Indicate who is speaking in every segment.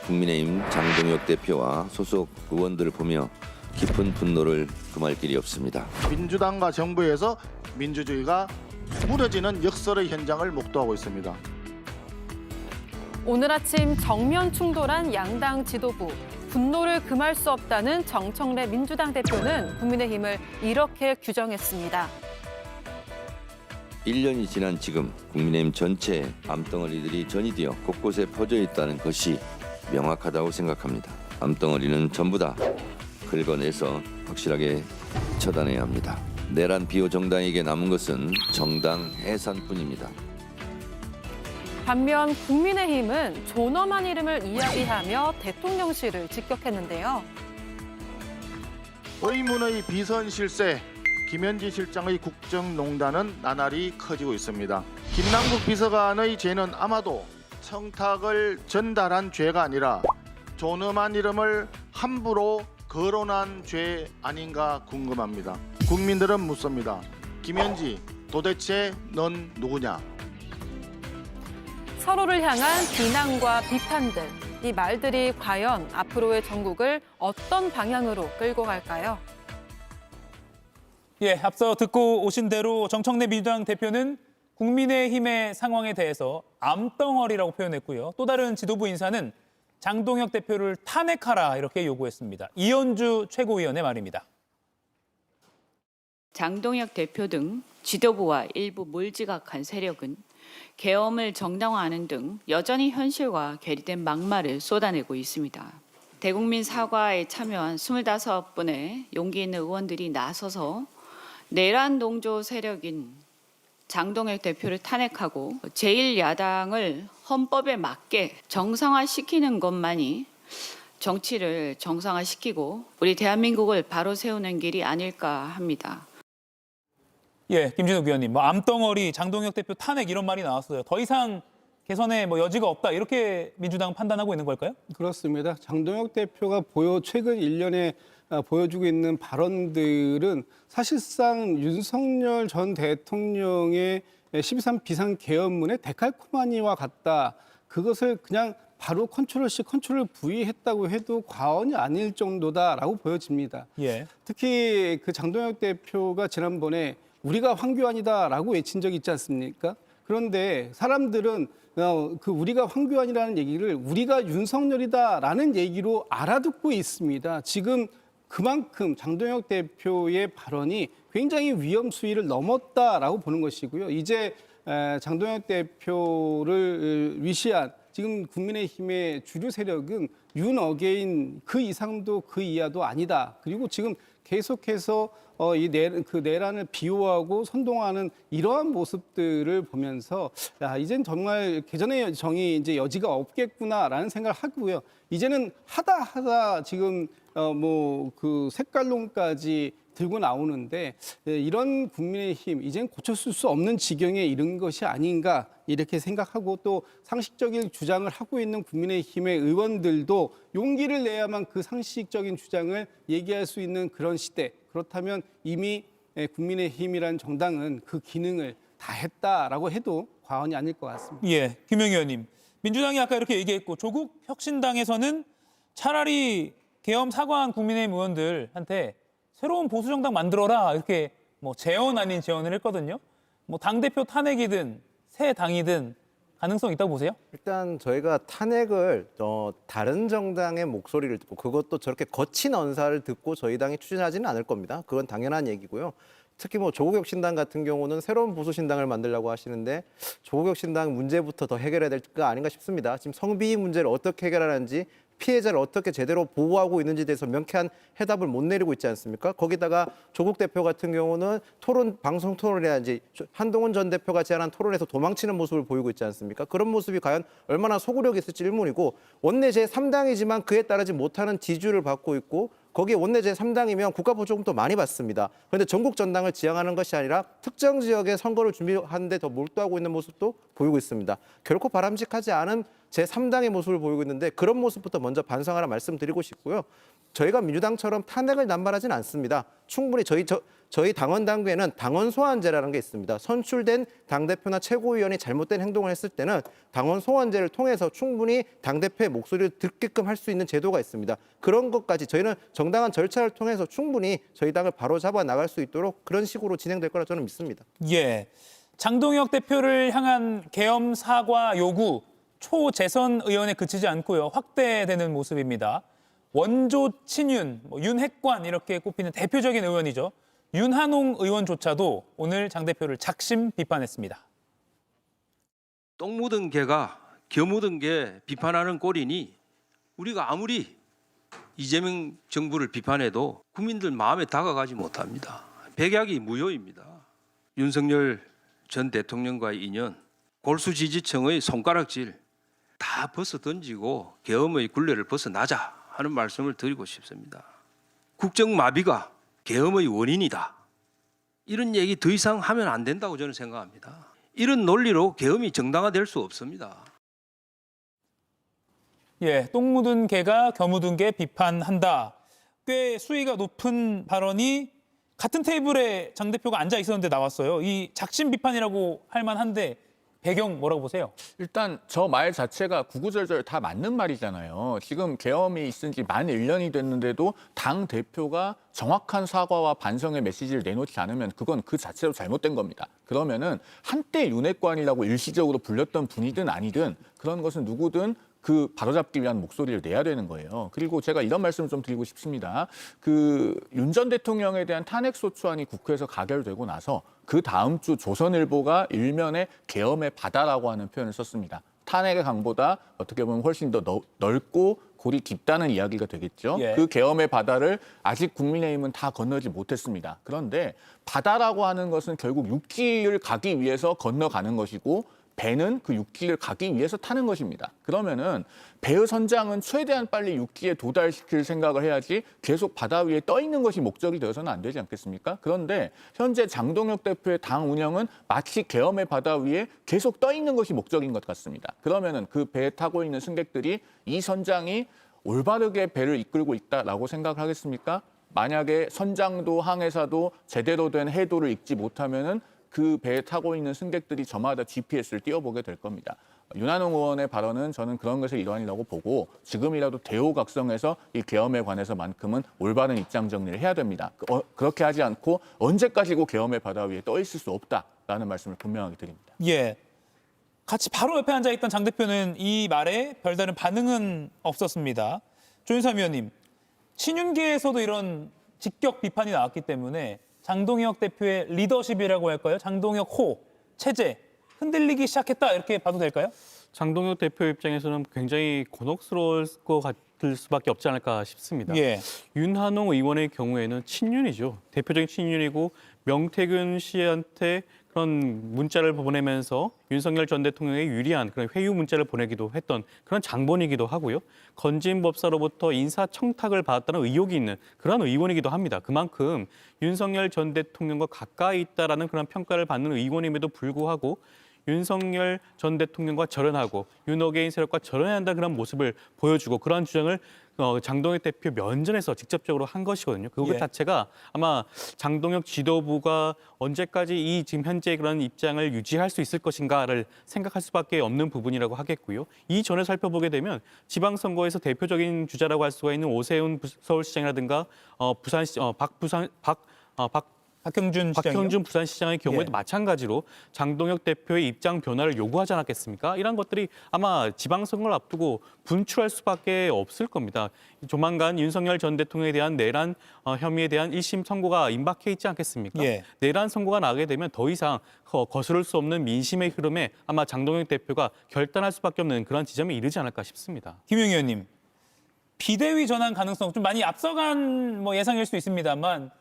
Speaker 1: 국민의힘 장동혁 대표와 소속 의원들을 보며 깊은 분노를 금할 길이 없습니다.
Speaker 2: 민주당과 정부에서 민주주의가 무너지는 역설의 현장을 목도하고 있습니다.
Speaker 3: 오늘 아침 정면 충돌한 양당 지도부. 분노를 금할 수 없다는 정청래 민주당 대표는 국민의힘을 이렇게 규정했습니다.
Speaker 1: 1년이 지난 지금 국민의힘 전체에 암덩어리들이 전이되어 곳곳에 퍼져 있다는 것이 명확하다고 생각합니다. 암덩어리는 전부 다 긁어내서 확실하게 처단해야 합니다. 내란 비호 정당에게 남은 것은 정당 해산뿐입니다.
Speaker 3: 반면 국민의힘은 존엄한 이름을 이야기하며 대통령실을 직격했는데요.
Speaker 2: 의문의 비선 실세, 김현지 실장의 국정농단은 나날이 커지고 있습니다. 김남국 비서관의 죄는 아마도 청탁을 전달한 죄가 아니라 존엄한 이름을 함부로 거론한 죄 아닌가 궁금합니다. 국민들은 묻습니다. 김현지, 도대체 넌 누구냐?
Speaker 3: 서로를 향한 비난과 비판들. 이 말들이 과연 앞으로의 전국을 어떤 방향으로 끌고 갈까요?
Speaker 4: 예, 앞서 듣고 오신 대로 정청래 민주당 대표는 국민의힘의 상황에 대해서 암덩어리라고 표현했고요. 또 다른 지도부 인사는 장동혁 대표를 탄핵하라 이렇게 요구했습니다. 이현주 최고위원의 말입니다.
Speaker 5: 장동혁 대표 등 지도부와 일부 몰지각한 세력은 계엄을 정당화하는 등 여전히 현실과 괴리된 막말을 쏟아내고 있습니다. 대국민 사과에 참여한 25분의 용기 있는 의원들이 나서서 내란 동조 세력인 장동혁 대표를 탄핵하고 제1야당을 헌법에 맞게 정상화시키는 것만이 정치를 정상화시키고 우리 대한민국을 바로 세우는 길이 아닐까 합니다.
Speaker 4: 예, 김진욱 의원님, 암덩어리, 장동혁 대표 탄핵 이런 말이 나왔어요. 더 이상 개선에 여지가 없다 이렇게 민주당은 판단하고 있는 걸까요?
Speaker 6: 그렇습니다. 장동혁 대표가 최근 1년에 보여주고 있는 발언들은 사실상 윤석열 전 대통령의 12.3 비상계엄문의 데칼코마니와 같다. 그것을 그냥 바로 컨트롤-C, 컨트롤-V 했다고 해도 과언이 아닐 정도다라고 보여집니다.
Speaker 4: 예.
Speaker 6: 특히 그 장동혁 대표가 지난번에 우리가 황교안이다라고 외친 적이 있지 않습니까? 그런데 사람들은 그 우리가 황교안이라는 얘기를 우리가 윤석열이다라는 얘기로 알아듣고 있습니다. 지금 그만큼 장동혁 대표의 발언이 굉장히 위험 수위를 넘었다라고 보는 것이고요. 이제 장동혁 대표를 위시한 지금 국민의힘의 주류 세력은 윤 어게인 그 이상도 그 이하도 아니다. 그리고 지금 계속해서 그 내란을 비호하고 선동하는 이러한 모습들을 보면서 이젠 정말 개전의 정이 이제 여지가 없겠구나라는 생각을 하고요. 이제는 하다 지금 그 색깔론까지 들고 나오는데 이런 국민의힘 이젠 고쳐줄 수 없는 지경에 이른 것이 아닌가 이렇게 생각하고 또 상식적인 주장을 하고 있는 국민의힘의 의원들도 용기를 내야만 그 상식적인 주장을 얘기할 수 있는 그런 시대. 그렇다면 이미 국민의힘이라는 정당은 그 기능을 다 했다라고 해도 과언이 아닐 것 같습니다.
Speaker 4: 예, 김영 의원님. 민주당이 아까 이렇게 얘기했고 조국 혁신당에서는 차라리 계엄 사과한 국민의힘 의원들한테 새로운 보수 정당 만들어라 이렇게 재언 아닌 재언을 했거든요. 당대표 탄핵이든 새 당이든 가능성 있다고 보세요?
Speaker 7: 일단 저희가 탄핵을 다른 정당의 목소리를 듣고 그것도 저렇게 거친 언사를 듣고 저희 당이 추진하지는 않을 겁니다. 그건 당연한 얘기고요. 특히 조국혁신당 같은 경우는 새로운 보수신당을 만들려고 하시는데 조국혁신당 문제부터 더 해결해야 될 거 아닌가 싶습니다. 지금 성비위 문제를 어떻게 해결하는지 피해자를 어떻게 제대로 보호하고 있는지에 대해서 명쾌한 해답을 못 내리고 있지 않습니까? 거기다가 조국 대표 같은 경우는 방송 토론이라든지 한동훈 전 대표가 제안한 토론에서 도망치는 모습을 보이고 있지 않습니까? 그런 모습이 과연 얼마나 소구력이 있을지 의문이고 원내 제3당이지만 그에 따르지 못하는 지지를 받고 있고 거기에 원내 제3당이면 국가보조금도 많이 받습니다. 그런데 전국 전당을 지향하는 것이 아니라 특정 지역의 선거를 준비하는 데 더 몰두하고 있는 모습도 보이고 있습니다. 결코 바람직하지 않은 제3당의 모습을 보이고 있는데 그런 모습부터 먼저 반성하라 말씀드리고 싶고요. 저희가 민주당처럼 탄핵을 남발하진 않습니다. 충분히 저희 당원 당규에는 당원 소환제라는 게 있습니다. 선출된 당대표나 최고위원이 잘못된 행동을 했을 때는 당원 소환제를 통해서 충분히 당대표의 목소리를 듣게끔 할 수 있는 제도가 있습니다. 그런 것까지 저희는 정당한 절차를 통해서 충분히 저희 당을 바로잡아 나갈 수 있도록 그런 식으로 진행될 거라 저는 믿습니다.
Speaker 4: 예. 장동혁 대표를 향한 계엄 사과 요구 초재선 의원에 그치지 않고요. 확대되는 모습입니다. 원조 친윤, 윤핵관 이렇게 꼽히는 대표적인 의원이죠. 윤한홍 의원조차도 오늘 장 대표를 작심 비판했습니다.
Speaker 8: 똥 묻은 개가 겨 묻은 개 비판하는 꼴이니 우리가 아무리 이재명 정부를 비판해도 국민들 마음에 다가가지 못합니다. 백약이 무효입니다. 윤석열 전 대통령과의 인연, 골수지지층의 손가락질 다 벗어 던지고 계엄의 굴레를 벗어나자 하는 말씀을 드리고 싶습니다. 국정마비가 계엄의 원인이다. 이런 얘기 더 이상 하면 안 된다고 저는 생각합니다. 이런 논리로 계엄이 정당화될 수 없습니다.
Speaker 4: 예, 똥 묻은 개가 겨 묻은 개 비판한다. 꽤 수위가 높은 발언이 같은 테이블에 장 대표가 앉아 있었는데 나왔어요. 이 작심 비판이라고 할 만한데 배경 뭐라고 보세요?
Speaker 9: 일단 저 말 자체가 구구절절 다 맞는 말이잖아요. 지금 계엄이 있은 지 만 1년이 됐는데도 당 대표가 정확한 사과와 반성의 메시지를 내놓지 않으면 그건 그 자체로 잘못된 겁니다. 그러면은 한때 윤핵관이라고 일시적으로 불렸던 분이든 아니든 그런 것은 누구든 그 바로잡기 위한 목소리를 내야 되는 거예요. 그리고 제가 이런 말씀을 좀 드리고 싶습니다. 윤 전 대통령에 대한 탄핵소추안이 국회에서 가결되고 나서 그 다음 주 조선일보가 일면에 계엄의 바다라고 하는 표현을 썼습니다. 탄핵의 강보다 어떻게 보면 훨씬 더 넓고 골이 깊다는 이야기가 되겠죠.
Speaker 4: 예.
Speaker 9: 그 계엄의 바다를 아직 국민의힘은 다 건너지 못했습니다. 그런데 바다라고 하는 것은 결국 육지를 가기 위해서 건너가는 것이고 배는 그 육지를 가기 위해서 타는 것입니다. 그러면은 배의 선장은 최대한 빨리 육지에 도달시킬 생각을 해야지 계속 바다 위에 떠 있는 것이 목적이 되어서는 안 되지 않겠습니까? 그런데 현재 장동혁 대표의 당 운영은 마치 계엄의 바다 위에 계속 떠 있는 것이 목적인 것 같습니다. 그러면은 그 배에 타고 있는 승객들이 이 선장이 올바르게 배를 이끌고 있다라고 생각을 하겠습니까? 만약에 선장도 항해사도 제대로 된 해도를 읽지 못하면은 그 배에 타고 있는 승객들이 저마다 GPS를 띄워보게 될 겁니다. 윤한홍 의원의 발언은 저는 그런 것의 일환이라고 보고 지금이라도 대우각성에서 이 계엄에 관해서만큼은 올바른 입장 정리를 해야 됩니다. 그렇게 하지 않고 언제까지고 계엄의 바다 위에 떠 있을 수 없다라는 말씀을 분명하게 드립니다.
Speaker 4: 예. 같이 바로 옆에 앉아있던 장 대표는 이 말에 별다른 반응은 없었습니다. 조윤삼 위원님, 친윤계에서도 이런 직격 비판이 나왔기 때문에 장동혁 대표의 리더십이라고 할까요? 장동혁 호, 체제, 흔들리기 시작했다 이렇게 봐도 될까요?
Speaker 10: 장동혁 대표 입장에서는 굉장히 곤혹스러울 것 같을 수밖에 없지 않을까 싶습니다.
Speaker 4: 예.
Speaker 10: 윤한홍 의원의 경우에는 친윤이죠. 대표적인 친윤이고 명태균 씨한테 그런 문자를 보내면서 윤석열 전 대통령에 유리한 그런 회유 문자를 보내기도 했던 그런 장본이기도 하고요. 건진 법사로부터 인사청탁을 받았다는 의혹이 있는 그런 의원이기도 합니다. 그만큼 윤석열 전 대통령과 가까이 있다라는 그런 평가를 받는 의원임에도 불구하고 윤석열 전 대통령과 절연하고 윤어게인 세력과 절연해야 한다는 그런 모습을 보여주고 그러한 주장을 장동혁 대표 면전에서 직접적으로 한 것이거든요. 그것
Speaker 4: 예.
Speaker 10: 자체가 아마 장동혁 지도부가 언제까지 이 지금 현재 그런 입장을 유지할 수 있을 것인가를 생각할 수밖에 없는 부분이라고 하겠고요. 이 전에 살펴보게 되면 지방선거에서 대표적인 주자라고 할 수가 있는 오세훈 서울시장이라든가 박형준 부산시장의 경우에도
Speaker 4: 예.
Speaker 10: 마찬가지로 장동혁 대표의 입장 변화를 요구하지 않았겠습니까? 이런 것들이 아마 지방선거를 앞두고 분출할 수밖에 없을 겁니다. 조만간 윤석열 전 대통령에 대한 내란 혐의에 대한 1심 선고가 임박해 있지 않겠습니까?
Speaker 4: 예.
Speaker 10: 내란 선고가 나게 되면 더 이상 거스를 수 없는 민심의 흐름에 아마 장동혁 대표가 결단할 수밖에 없는 그런 지점에 이르지 않을까 싶습니다.
Speaker 4: 김용 의원님, 비대위 전환 가능성 좀 많이 앞서간 예상일 수 있습니다만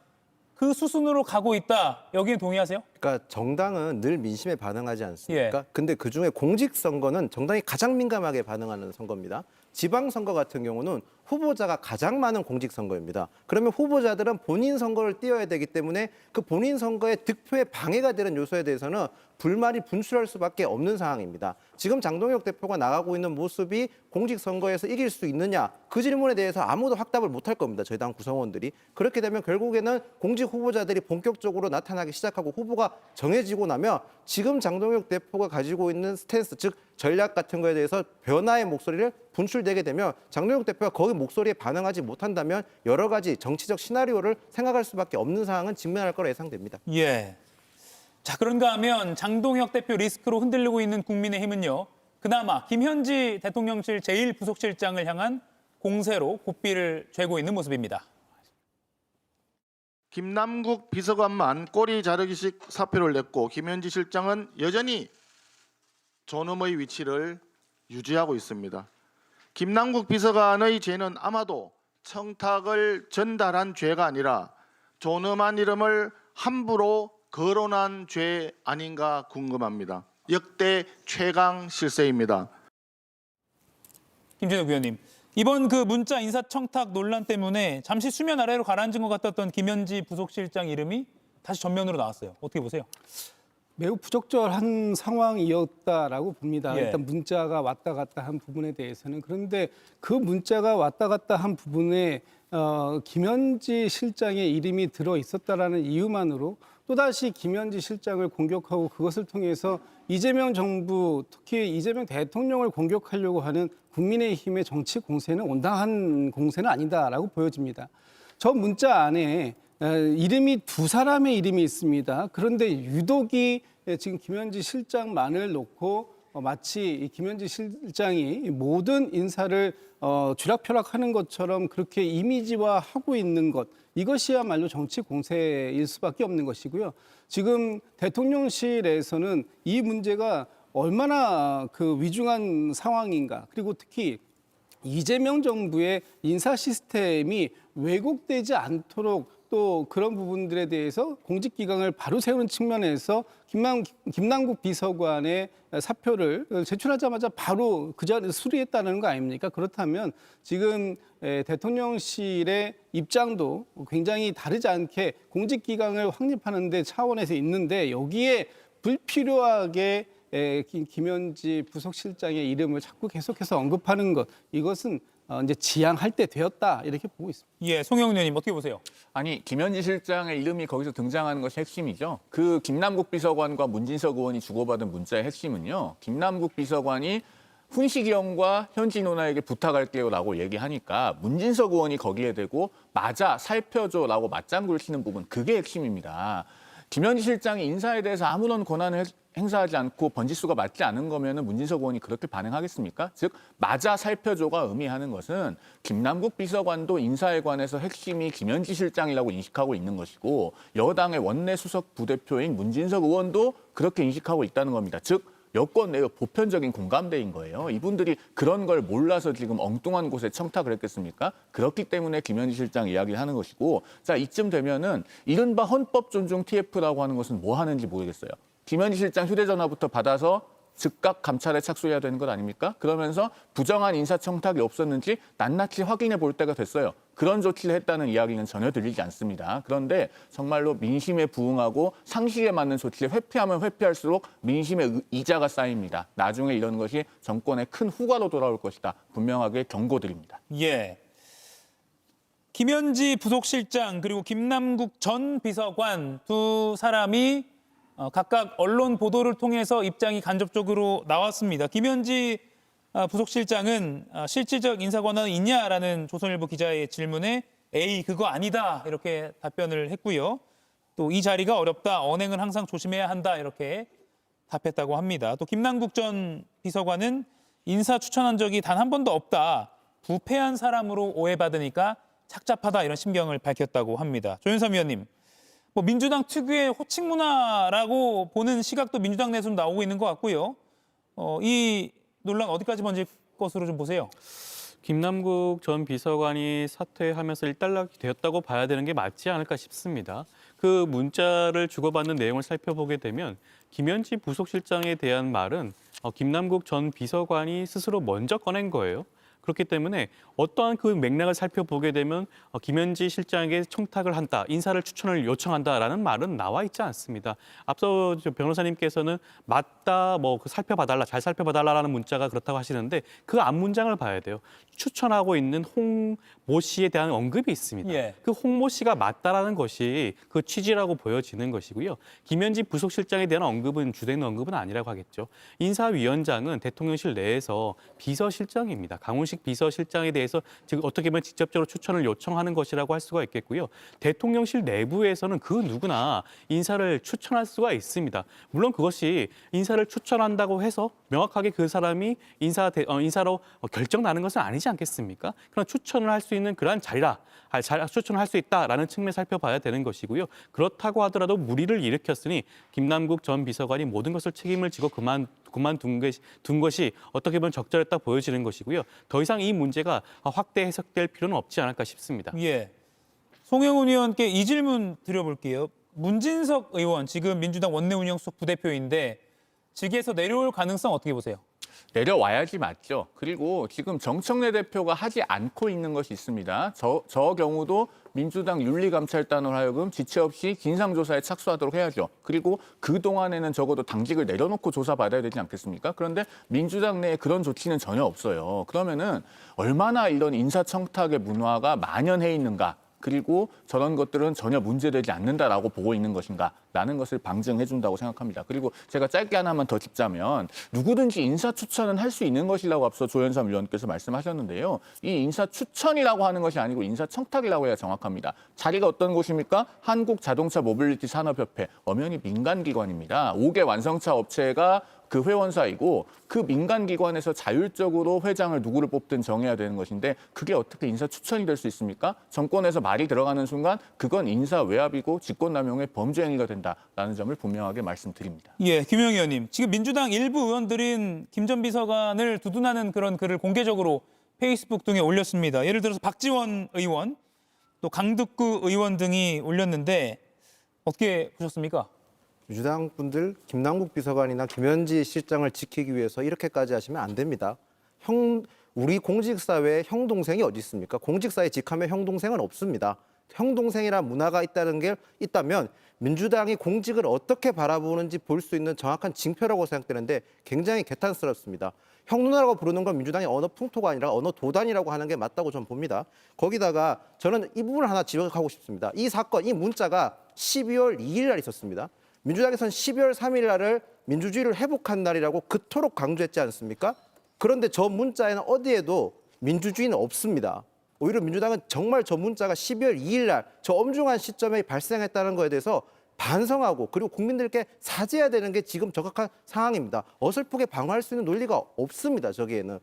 Speaker 4: 그 수순으로 가고 있다. 여기에 동의하세요?
Speaker 7: 그러니까 정당은 늘 민심에 반응하지 않습니까?
Speaker 4: 예.
Speaker 7: 근데 그중에 공직선거는 정당이 가장 민감하게 반응하는 선거입니다. 지방선거 같은 경우는 후보자가 가장 많은 공직선거입니다. 그러면 후보자들은 본인 선거를 뛰어야 되기 때문에 그 본인 선거의 득표에 방해가 되는 요소에 대해서는 불만이 분출할 수밖에 없는 상황입니다. 지금 장동혁 대표가 나가고 있는 모습이 공직선거에서 이길 수 있느냐, 그 질문에 대해서 아무도 확답을 못할 겁니다. 저희 당 구성원들이. 그렇게 되면 결국에는 공직 후보자들이 본격적으로 나타나기 시작하고 후보가 정해지고 나면 지금 장동혁 대표가 가지고 있는 스탠스, 즉 전략 같은 거에 대해서 변화의 목소리를 분출되게 되면 장동혁 대표가 거기 목소리에 반응하지 못한다면 여러 가지 정치적 시나리오를 생각할 수밖에 없는 상황은 직면할 거라 예상됩니다.
Speaker 4: 예. 자, 그런가 하면 장동혁 대표 리스크로 흔들리고 있는 국민의힘은요. 그나마 김현지 대통령실 제1부속실장을 향한 공세로 고삐를 죄고 있는 모습입니다.
Speaker 2: 김남국 비서관만 꼬리 자르기식 사표를 냈고 김현지 실장은 여전히 존엄의 위치를 유지하고 있습니다. 김남국 비서관의 죄는 아마도 청탁을 전달한 죄가 아니라 존엄한 이름을 함부로 거론한 죄 아닌가 궁금합니다. 역대 최강 실세입니다.
Speaker 4: 김진욱 위원님, 이번 그 문자 인사청탁 논란 때문에 잠시 수면 아래로 가라앉은 것 같았던 김현지 부속실장 이름이 다시 전면으로 나왔어요. 어떻게 보세요?
Speaker 6: 매우 부적절한 상황이었다라고 봅니다.
Speaker 4: 예.
Speaker 6: 일단 문자가 왔다 갔다 한 부분에 대해서는. 그런데 그 문자가 왔다 갔다 한 부분에 김현지 실장의 이름이 들어 있었다라는 이유만으로 또다시 김현지 실장을 공격하고 그것을 통해서 이재명 정부, 특히 이재명 대통령을 공격하려고 하는 국민의힘의 정치 공세는 온당한 공세는 아니다라고 보여집니다. 저 문자 안에 이름이 두 사람의 이름이 있습니다. 그런데 유독이 지금 김현지 실장만을 놓고 마치 이 김현지 실장이 모든 인사를 쥐락펴락하는 것처럼 그렇게 이미지화하고 있는 것, 이것이야말로 정치 공세일 수밖에 없는 것이고요. 지금 대통령실에서는 이 문제가 얼마나 그 위중한 상황인가, 그리고 특히 이재명 정부의 인사 시스템이 왜곡되지 않도록 또 그런 부분들에 대해서 공직기강을 바로 세우는 측면에서 김남국 비서관의 사표를 제출하자마자 바로 그 자리에 수리했다는 거 아닙니까? 그렇다면 지금 대통령실의 입장도 굉장히 다르지 않게 공직기강을 확립하는 데 차원에서 있는데 여기에 불필요하게 김현지 부속실장의 이름을 자꾸 계속해서 언급하는 것, 이것은 이제 지양할 때 되었다 이렇게 보고 있습니다.
Speaker 4: 예, 송영훈 의원님 어떻게 보세요?
Speaker 9: 아니, 김현지 실장의 이름이 거기서 등장하는 것이 핵심이죠. 그 김남국 비서관과 문진석 의원이 주고받은 문자의 핵심은요. 김남국 비서관이 훈식이 형과 현지 누나에게 부탁할게요라고 얘기하니까 문진석 의원이 거기에 대고 맞아, 살펴줘라고 맞장구를 치는 부분, 그게 핵심입니다. 김현지 실장이 인사에 대해서 아무런 권한을 행사하지 않고 번지수가 맞지 않은 거면 문진석 의원이 그렇게 반응하겠습니까? 즉 맞아 살펴줘가 의미하는 것은 김남국 비서관도 인사에 관해서 핵심이 김현지 실장이라고 인식하고 있는 것이고 여당의 원내 수석 부대표인 문진석 의원도 그렇게 인식하고 있다는 겁니다. 즉 여권 내의 보편적인 공감대인 거예요. 이분들이 그런 걸 몰라서 지금 엉뚱한 곳에 청탁을 했겠습니까? 그렇기 때문에 김현지 실장 이야기를 하는 것이고, 자, 이쯤 되면은 이른바 헌법 존중 TF라고 하는 것은 뭐 하는지 모르겠어요. 김현지 실장 휴대전화부터 받아서 즉각 감찰에 착수해야 되는 것 아닙니까? 그러면서 부정한 인사청탁이 없었는지 낱낱이 확인해 볼 때가 됐어요. 그런 조치를 했다는 이야기는 전혀 들리지 않습니다. 그런데 정말로 민심에 부응하고 상식에 맞는 조치를 회피하면 회피할수록 민심의 이자가 쌓입니다. 나중에 이런 것이 정권의 큰 후과로 돌아올 것이다. 분명하게 경고드립니다.
Speaker 4: 예. 김현지 부속실장 그리고 김남국 전 비서관 두 사람이 각각 언론 보도를 통해서 입장이 간접적으로 나왔습니다. 김현지 부속실장은 실질적 인사 권한은 있냐라는 조선일보 기자의 질문에 에이 그거 아니다 이렇게 답변을 했고요. 또 이 자리가 어렵다. 언행은 항상 조심해야 한다 이렇게 답했다고 합니다. 또 김남국 전 비서관은 인사 추천한 적이 단 한 번도 없다. 부패한 사람으로 오해받으니까 착잡하다 이런 심경을 밝혔다고 합니다. 조윤삼 위원님. 뭐 민주당 특유의 호칭 문화라고 보는 시각도 민주당 내에서 좀 나오고 있는 것 같고요. 이 논란 어디까지 번질 것으로 좀 보세요?
Speaker 10: 김남국 전 비서관이 사퇴하면서 일단락이 되었다고 봐야 되는 게 맞지 않을까 싶습니다. 그 문자를 주고받는 내용을 살펴보게 되면 김현지 부속실장에 대한 말은 김남국 전 비서관이 스스로 먼저 꺼낸 거예요. 그렇기 때문에 어떠한 그 맥락을 살펴보게 되면 김현지 실장에게 청탁을 한다, 인사를 추천을 요청한다라는 말은 나와 있지 않습니다. 앞서 변호사님께서는 맞다, 살펴봐달라, 잘 살펴봐달라라는 문자가 그렇다고 하시는데 그 앞 문장을 봐야 돼요. 추천하고 있는 홍모 씨에 대한 언급이 있습니다.
Speaker 4: 예.
Speaker 10: 그 홍모 씨가 맞다라는 것이 그 취지라고 보여지는 것이고요. 김현지 부속실장에 대한 언급은 주된 언급은 아니라고 하겠죠. 인사위원장은 대통령실 내에서 비서실장입니다. 강훈식 비서실장에 대해서 지금 어떻게 보면 직접적으로 추천을 요청하는 것이라고 할 수가 있겠고요. 대통령실 내부에서는 그 누구나 인사를 추천할 수가 있습니다. 물론 그것이 인사를 추천한다고 해서 명확하게 그 사람이 인사로 결정 나는 것은 아니지 않겠습니까? 그런 추천을 할 수 있는 그러한 자리라, 추천을 할 수 있다라는 측면을 살펴봐야 되는 것이고요. 그렇다고 하더라도 무리를 일으켰으니 김남국 전 비서관이 모든 것을 책임을 지고 그만둔 것이 어떻게 보면 적절했다 보여지는 것이고요. 더 이상 이 문제가 확대 해석될 필요는 없지 않을까 싶습니다.
Speaker 4: 예. 송영훈 의원께 이 질문 드려볼게요. 문진석 의원, 지금 민주당 원내운영수석 부대표인데 직위에서 내려올 가능성 어떻게 보세요?
Speaker 9: 내려와야지 맞죠. 그리고 지금 정청래 대표가 하지 않고 있는 것이 있습니다. 저 경우도 민주당 윤리감찰단으로 하여금 지체 없이 진상조사에 착수하도록 해야죠. 그리고 그동안에는 적어도 당직을 내려놓고 조사받아야 되지 않겠습니까? 그런데 민주당 내에 그런 조치는 전혀 없어요. 그러면은 얼마나 이런 인사청탁의 문화가 만연해 있는가. 그리고 저런 것들은 전혀 문제되지 않는다라고 보고 있는 것인가라는 것을 방증해 준다고 생각합니다. 그리고 제가 짧게 하나만 더 짚자면 누구든지 인사 추천은 할 수 있는 것이라고 앞서 조현삼 의원께서 말씀하셨는데요. 이 인사 추천이라고 하는 것이 아니고 인사 청탁이라고 해야 정확합니다. 자리가 어떤 곳입니까? 한국자동차 모빌리티 산업협회, 엄연히 민간기관입니다. 5개 완성차 업체가 그 회원사이고 그 민간기관에서 자율적으로 회장을 누구를 뽑든 정해야 되는 것인데 그게 어떻게 인사 추천이 될 수 있습니까? 정권에서 말이 들어가는 순간 그건 인사 외압이고 직권남용의 범죄 행위가 된다라는 점을 분명하게 말씀드립니다.
Speaker 4: 예, 김영 의원님. 지금 민주당 일부 의원들은 김 전 비서관을 두둔하는 그런 글을 공개적으로 페이스북 등에 올렸습니다. 예를 들어서 박지원 의원, 또 강득구 의원 등이 올렸는데 어떻게 보셨습니까?
Speaker 7: 민주당 분들 김남국 비서관이나 김현지 실장을 지키기 위해서 이렇게까지 하시면 안 됩니다. 우리 공직사회에 형 동생이 어디 있습니까? 공직사회 직하면 형 동생은 없습니다. 형 동생이란 문화가 있다면 민주당이 공직을 어떻게 바라보는지 볼 수 있는 정확한 징표라고 생각되는데 굉장히 개탄스럽습니다. 형 누나라고 부르는 건 민주당의 언어 풍토가 아니라 언어 도단이라고 하는 게 맞다고 저는 봅니다. 거기다가 저는 이 부분을 하나 지적하고 싶습니다. 이 사건, 이 문자가 12월 2일 날 있었습니다. 민주당에서는 12월 3일 날을 민주주의를 회복한 날이라고 그토록 강조했지 않습니까? 그런데 저 문자에는 어디에도 민주주의는 없습니다. 오히려 민주당은 정말 저 문자가 12월 2일 날 저 엄중한 시점에 발생했다는 거에 대해서 반성하고 그리고 국민들께 사죄해야 되는 게 지금 정확한 상황입니다. 어설프게 방어할 수 있는 논리가 없습니다. 저기에는.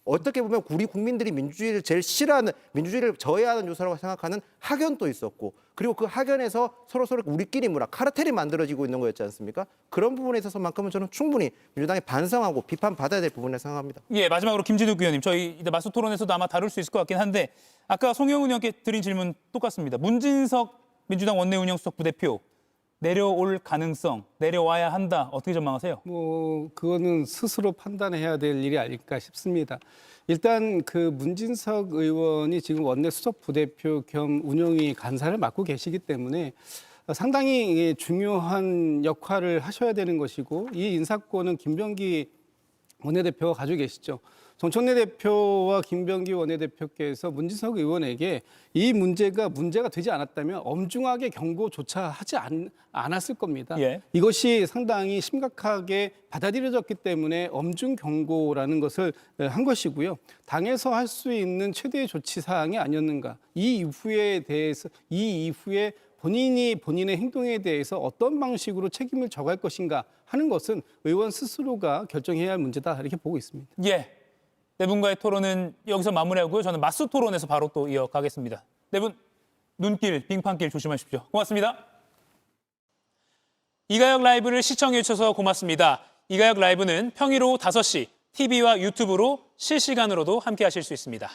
Speaker 7: 어떻게 보면 우리 국민들이 민주주의를 제일 싫어하는, 민주주의를 저해하는 요소라고 생각하는 학연도 있었고 그리고 그 학연에서 서로 우리끼리 카르텔이 만들어지고 있는 거였지 않습니까? 그런 부분에 있어서만큼은 저는 충분히 민주당이 반성하고 비판받아야 될 부분이라고 생각합니다.
Speaker 4: 예, 마지막으로 김진욱 의원님. 저희 이제 마수 토론에서도 아마 다룰 수 있을 것 같긴 한데 아까 송영훈 의원께 드린 질문 똑같습니다. 문진석 민주당 원내운영수석 부대표 내려올 가능성, 내려와야 한다. 어떻게 전망하세요?
Speaker 6: 그거는 스스로 판단해야 될 일이 아닐까 싶습니다. 일단 그 문진석 의원이 지금 원내 수석 부대표 겸 운영위 간사를 맡고 계시기 때문에 상당히 중요한 역할을 하셔야 되는 것이고 이 인사권은 김병기 원내대표가 가지고 계시죠. 정청래 대표와 김병기 원내대표께서 문진석 의원에게 이 문제가 되지 않았다면 엄중하게 경고조차 하지 않았을 겁니다.
Speaker 4: 예.
Speaker 6: 이것이 상당히 심각하게 받아들여졌기 때문에 엄중 경고라는 것을 한 것이고요. 당에서 할 수 있는 최대의 조치 사항이 아니었는가. 이 이후에 본인의 행동에 대해서 어떤 방식으로 책임을 져갈 것인가 하는 것은 의원 스스로가 결정해야 할 문제다 이렇게 보고 있습니다.
Speaker 4: 예. 네 분과의 토론은 여기서 마무리하고요. 저는 마수 토론에서 바로 또 이어가겠습니다. 네 분 눈길, 빙판길 조심하십시오. 고맙습니다. 이가혁 라이브를 시청해 주셔서 고맙습니다. 이가혁 라이브는 평일 오후 5시 TV와 유튜브로 실시간으로도 함께 하실 수 있습니다.